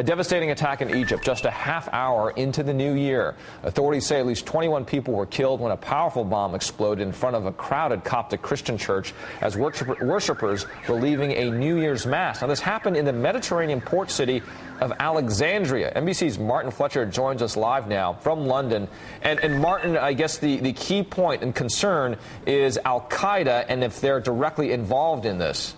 A devastating attack in Egypt just a half hour into the new year. Authorities say at least 21 people were killed when a powerful bomb exploded in front of a crowded Coptic Christian church as worshippers were leaving a New Year's Mass. Now, this happened in the Mediterranean port city of Alexandria. NBC's Martin Fletcher joins us live now from London. And Martin, I guess the key point and concern is Al-Qaeda and if they're directly involved in this.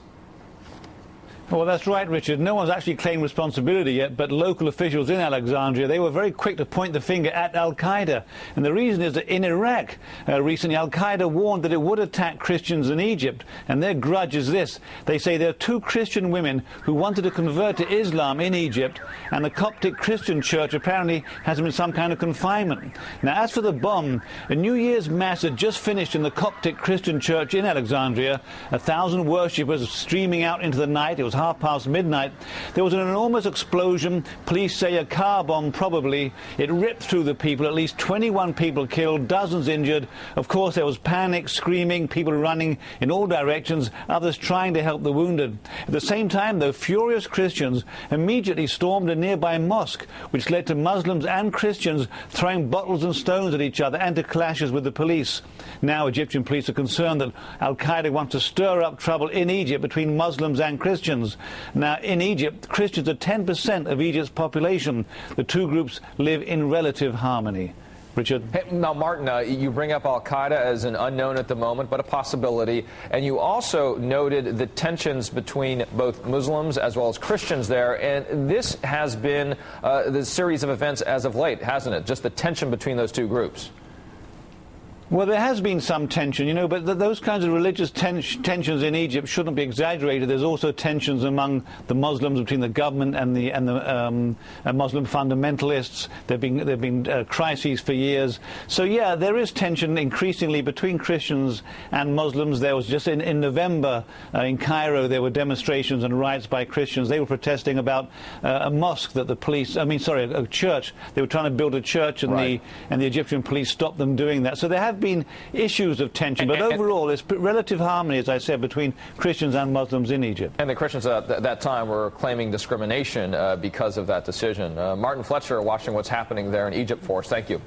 Well, that's right, Richard. No one's actually claimed responsibility yet, but local officials in Alexandria, they were very quick to point the finger at Al-Qaeda. And the reason is that in Iraq, recently, Al-Qaeda warned that it would attack Christians in Egypt. And their grudge is this. They say there are 2 Christian women who wanted to convert to Islam in Egypt, and the Coptic Christian church apparently has them in some kind of confinement. Now, as for the bomb, a New Year's Mass had just finished in the Coptic Christian church in Alexandria. 1,000 worshippers streaming out into the night. It was 1:30 midnight. There was an enormous explosion. Police say a car bomb, probably. It ripped through the people. At least 21 people killed, dozens injured. Of course, there was panic, screaming, people running in all directions, others trying to help the wounded. At the same time, though, furious Christians immediately stormed a nearby mosque, which led to Muslims and Christians throwing bottles and stones at each other and to clashes with the police. Now, Egyptian police are concerned that Al-Qaeda wants to stir up trouble in Egypt between Muslims and Christians. Now, in Egypt, Christians are 10% of Egypt's population. The 2 groups live in relative harmony. Richard? Hey, now, Martin, you bring up Al-Qaeda as an unknown at the moment, but a possibility. And you also noted the tensions between both Muslims as well as Christians there. And this has been the series of events as of late, hasn't it? Just the tension between those 2 groups. Well, there has been some tension, you know, but those kinds of religious tensions in Egypt shouldn't be exaggerated. There's also tensions among the Muslims, between the government and the Muslim fundamentalists. There've been crises for years. So yeah, there is tension increasingly between Christians and Muslims. There was just in November in Cairo, there were demonstrations and riots by Christians. They were protesting about a mosque that a church. They were trying to build a church, and the Egyptian police stopped them doing that. So there have been issues of tension, but overall it's relative harmony, as I said, between Christians and Muslims in Egypt. And the Christians at that time were claiming discrimination because of that decision. Martin Fletcher watching what's happening there in Egypt for us. Thank you.